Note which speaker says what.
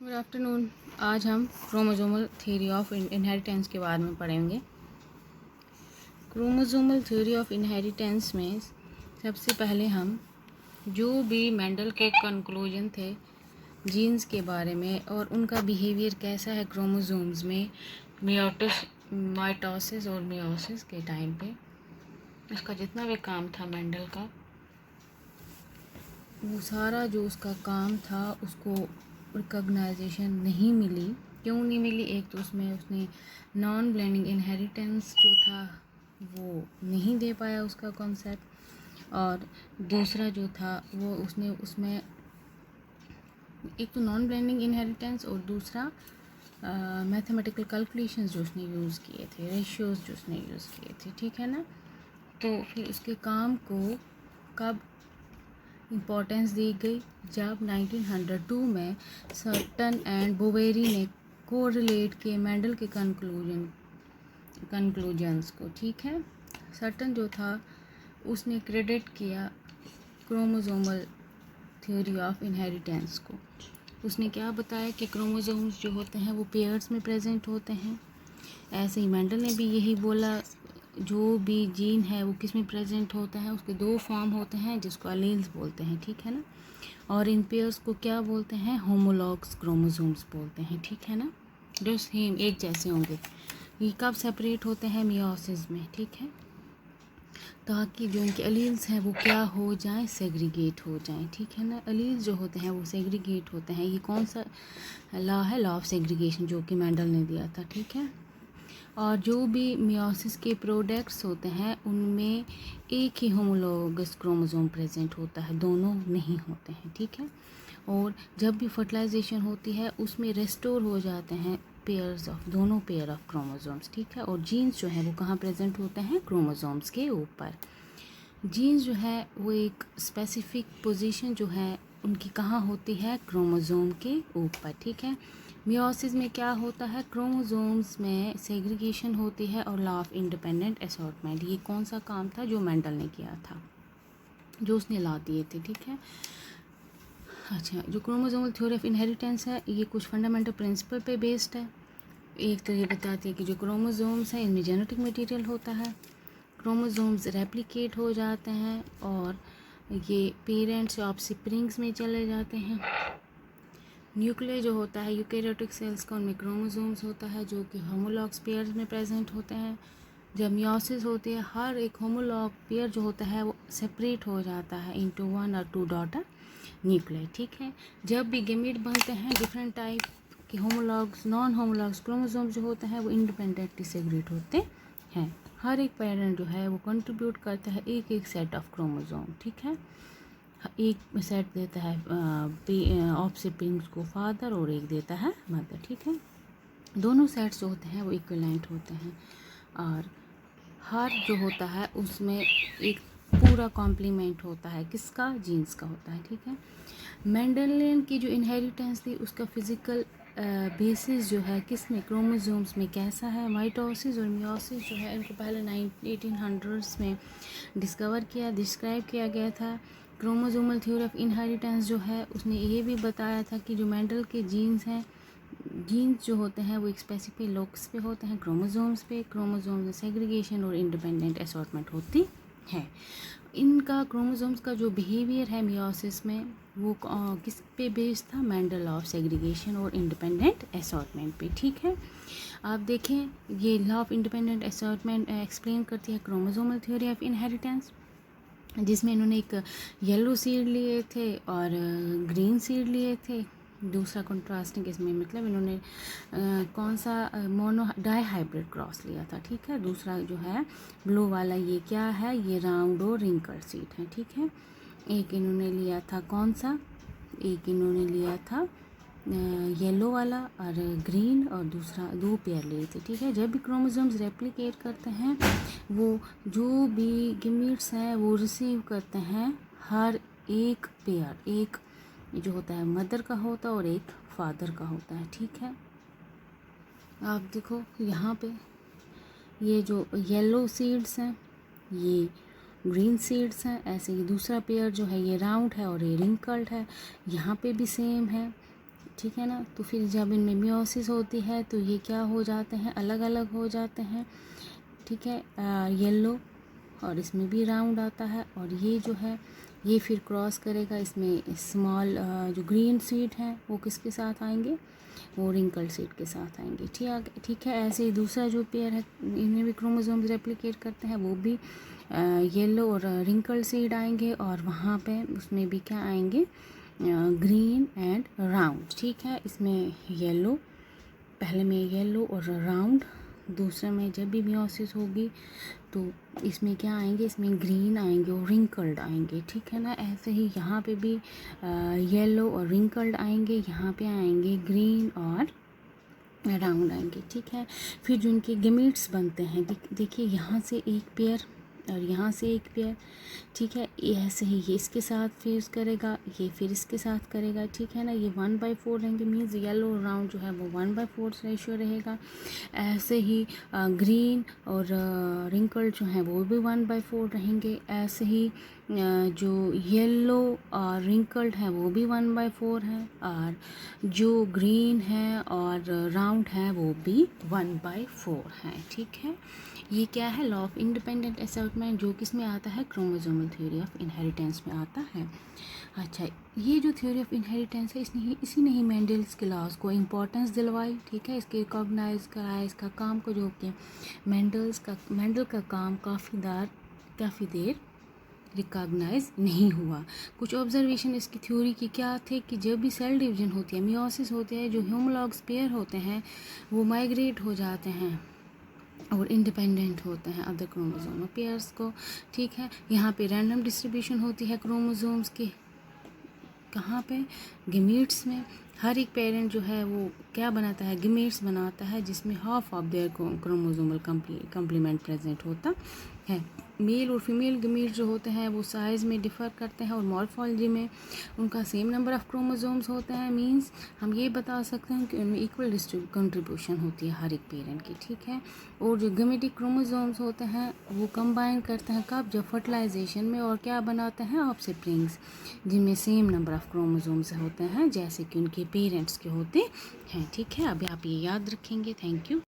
Speaker 1: Good afternoon. आज हम chromosomal theory of inheritance के बारे में पढ़ेंगे। क्रोमोसोमल थ्योरी ऑफ इनहेरिटेंस में सबसे पहले हम जो भी मेंडल के कंक्लूजन थे जीन्स के बारे में और उनका बिहेवियर कैसा है क्रोमोसोम्स में माइटोसिस और मियोसिस के टाइम पे, उसका जितना भी काम था मेंडल का, वो सारा जो उसका काम था उसको रिकॉग्नाइजेशन नहीं मिली। क्यों नहीं मिली? एक तो उसने नॉन ब्लेंडिंग इनहेरिटेंस जो था वो नहीं दे पाया उसका कॉन्सेप्ट, और दूसरा जो था वो उसने उसमें एक तो नॉन ब्लेंडिंग इनहेरिटेंस और दूसरा मैथमेटिकल कैलकुलेशंस जो उसने यूज़ किए थे, रेशियोज जो उसने यूज़ किए थे, ठीक है ना। तो फिर उसके काम को कब इम्पोर्टेंस दी गई? जब 1902 में सर्टन एंड बोवेरी ने कोरिलेट किए मेंडल के कंक्लूजन्स को, ठीक है। सर्टन जो था उसने क्रेडिट किया क्रोमोसोमल थ्योरी ऑफ इनहेरिटेंस को। उसने क्या बताया कि क्रोमोसोम्स जो होते हैं वो पेयर्स में प्रेजेंट होते हैं। ऐसे ही मेंडल ने भी यही बोला, जो भी जीन है वो किस में प्रेजेंट होता है, उसके दो फॉर्म होते हैं जिसको अलील्स बोलते हैं, ठीक है ना। और इन पेयर्स को क्या बोलते हैं? होमोलॉग्स क्रोमोसोम्स बोलते हैं, ठीक है ना, जो सेम एक जैसे होंगे। ये कब सेपरेट होते हैं? मियोसिस में, ठीक है, ताकि जो इनके अलील्स हैं वो क्या हो जाएं? सेग्रीगेट हो जाएं, ठीक है ना। अलील्स जो होते हैं वो सेग्रीगेट होते हैं। ये कौन सा लॉ है? लॉ ऑफ सेग्रीगेशन, जो कि मेंडल ने दिया था, ठीक है। और जो भी मियोसिस के प्रोडक्ट्स होते हैं उनमें एक ही होमोलोगस क्रोमोसोम प्रेजेंट होता है, दोनों नहीं होते हैं, ठीक है। और जब भी फर्टिलाइजेशन होती है उसमें रेस्टोर हो जाते हैं पेयर्स ऑफ, दोनों पेयर ऑफ क्रोमोसोम्स, ठीक है। और जीन्स जो है वो कहाँ प्रेजेंट होते हैं? क्रोमोसोम्स के ऊपर। जीन्स जो है वो एक स्पेसिफिक पोजीशन जो है उनकी कहाँ होती है? क्रोमोसोम के ऊपर, ठीक है। मियोसिस में क्या होता है? क्रोमोसोम्स में सेग्रीगेशन होती है और लॉ ऑफ इंडिपेंडेंट असॉर्टमेंट। ये कौन सा काम था? जो मेंडल ने किया था, जो उसने ला दिए थे, ठीक है। अच्छा, जो क्रोमोसोमल थ्योरी ऑफ इनहेरिटेंस है ये कुछ फंडामेंटल प्रिंसिपल पे बेस्ड है। एक तो ये बताती है कि जो क्रोमोसोम्स हैं इनमें जेनेटिक मटेरियल होता है, क्रोमोसोम्स रेप्लिकेट हो जाते हैं और ये पेरेंट्स ऑफ स्प्रिंग्स में चले जाते हैं। न्यूक्लियस जो होता है यूकैरियोटिक सेल्स का, उनमें क्रोमोसोम्स होता है जो कि होमोलॉग्स पेयर्स में प्रेजेंट होते हैं। जब मियोसिस होती है हर एक होमोलॉग पेयर जो होता है वो सेपरेट हो जाता है इनटू 1 और 2 डॉटर न्यूक्लियर, ठीक है। जब भी गेमीट बनते हैं डिफरेंट टाइप के होमोलॉग्स, नॉन होमोलॉग्स क्रोमोसोम जो होते हैं वो इंडिपेंडेंटली सेग्रेट होते हैं। हर एक पेरेंट जो है वो कंट्रीब्यूट करता है एक एक सेट ऑफ क्रोमोसोम, ठीक है। एक सेट देता है ऑफ सिबलिंग्स को फादर और एक देता है मदर, ठीक है। दोनों सेट्स जो होते हैं वो इक्विवेलेंट होते हैं और हर जो होता है उसमें एक पूरा कॉम्प्लीमेंट होता है, किसका? जीन्स का होता है, ठीक है। मेंडेलियन की जो इनहेरिटेंस थी उसका फिजिकल बेसिस जो है किसमें? क्रोमोसोम्स में कैसा है? माइटोसिस और मियोसिस जो है इनको पहले 1800s में डिस्क्राइब किया गया था। क्रोमोसोमल थ्योरी ऑफ इनहेरिटेंस जो है उसने ये भी बताया था कि जो मेंडल के जीन्स हैं, जीन्स जो होते हैं वो एक स्पेसिफिक लोकस पे होते हैं, क्रोमोसोम्स पे। क्रोमोसोम्स में सेग्रीगेशन और इंडिपेंडेंट असॉर्टमेंट होती है। इनका क्रोमोसोम्स का जो बिहेवियर है मियोसिस में वो किस पे बेस्ड था? मेंडल ऑफ सेग्रीगेशन और इंडिपेंडेंट असॉर्टमेंट पे, ठीक है। आप देखें ये law of independent assortment explain करती है क्रोमोसोमल थ्योरी ऑफ इनहेरिटेंस, जिसमें इन्होंने एक येलो सीड लिए थे और ग्रीन सीड लिए थे। दूसरा कंट्रास्टिंग इसमें मतलब इन्होंने कौन सा मोनो डाई हाइब्रिड क्रॉस लिया था, ठीक है। दूसरा जो है ब्लू वाला ये क्या है? ये राउंड और रिंकल सीड है, ठीक है। एक इन्होंने लिया था कौन सा? एक इन्होंने लिया था येलो वाला और ग्रीन, और दूसरा दो पेयर लिए थे, ठीक है। जब भी क्रोमोसोम्स रेप्लिकेट करते हैं वो जो भी गिमीट्स हैं वो रिसीव करते हैं हर एक पेयर, एक जो होता है मदर का होता है और एक फादर का होता है, ठीक है। आप देखो यहाँ पे ये जो येलो सीड्स हैं ये ग्रीन सीड्स हैं, ऐसे ही दूसरा पेयर जो है ये राउंड है और ये रिंकल्ड है। यहाँ पे भी सेम है, ठीक है ना। तो फिर जब इनमें मियोसिस होती है तो ये क्या हो जाते हैं, अलग अलग हो जाते हैं, ठीक है। येलो और इसमें भी राउंड आता है, और ये जो है ये फिर क्रॉस करेगा, इसमें स्मॉल जो ग्रीन सीड हैं वो किसके साथ आएंगे, वो रिंकल सीड के साथ आएंगे, ठीक है। ऐसे ही दूसरा जो पेयर है इनमें भी क्रोमोसोम्स रेप्लिकेट करते हैं, वो भी येलो और रिंकल सीड आएंगे, और वहाँ पे उसमें भी क्या आएंगे, ग्रीन एंड राउंड, ठीक है। इसमें येलो, पहले में येलो और राउंड, दूसरे में जब भी मियोसिस होगी तो इसमें क्या आएंगे, इसमें ग्रीन आएंगे और रिंकल्ड आएंगे, ठीक है ना। ऐसे ही यहाँ पे भी येलो और रिंकल्ड आएंगे, यहाँ पे आएंगे ग्रीन और राउंड आएंगे, ठीक है। फिर जो इनके गेमीट्स बनते हैं, देखिए यहाँ से एक पेयर और यहाँ से एक पेयर, ठीक है। ये ऐसे ही ये इसके साथ फ्यूज़ करेगा, ये फिर इसके साथ करेगा, ठीक है ना। ये 1/4 रहेंगे, मीन्स येलो और राउंड जो है वो 1/4 रेशियो रहेगा। ऐसे ही ग्रीन और रिंकल जो है वो भी 1/4 रहेंगे। ऐसे ही जो येलो और रिंकल्ड है वो भी 1/4 है, और जो ग्रीन है और राउंड है वो भी 1/4 है, ठीक है। ये क्या है, लॉ ऑफ इंडिपेंडेंट असॉर्टमेंट, जो किस में आता है, क्रोमोसोमल थ्योरी ऑफ इनहेरिटेंस में आता है। अच्छा, ये जो थ्योरी ऑफ इनहेरिटेंस है इसी ने ही मेंडल्स के लॉज को इम्पोर्टेंस दिलवाई, ठीक है। इसके रिकॉग्नाइज कराया, इसका काम को जो कि मेंडल का काम काफ़ी देर रिकॉग्नाइज नहीं हुआ। कुछ ऑब्जर्वेशन इसकी थ्योरी की क्या थे कि जब भी सेल डिवीजन होती है, मियोसिस होते हैं, जो होमोलॉग्स पेयर होते हैं वो माइग्रेट हो जाते हैं और इंडिपेंडेंट होते हैं अदर क्रोमोसोम पेयर्स को, ठीक है। यहाँ पे रैंडम डिस्ट्रीब्यूशन होती है क्रोमोसोम्स की, कहाँ पे, गेमीट्स में। हर एक पेरेंट जो है वो क्या बनाता है, गेमीट्स बनाता है, जिसमें half of their chromosomal complement present होता है। मेल और फीमेल गेमीट्स जो होते हैं वो साइज़ में डिफ़र करते हैं, और मॉर्फोलॉजी में उनका सेम नंबर ऑफ़ क्रोमोसोम्स होते हैं, मींस हम ये बता सकते हैं कि उनमें इक्वल कंट्रीब्यूशन होती है हर एक पेरेंट की, ठीक है। और जो गेमेटिक क्रोमोसोम्स होते हैं वो कंबाइन करते हैं कब, जब फर्टिलाइजेशन में, और क्या बनाते हैं, ऑफस्प्रिंग्स, जिनमें सेम नंबर ऑफ़ क्रोमोसोम्स होते हैं जैसे कि उनके पेरेंट्स के होते हैं, ठीक है। अभी आप ये याद रखेंगे। Thank you.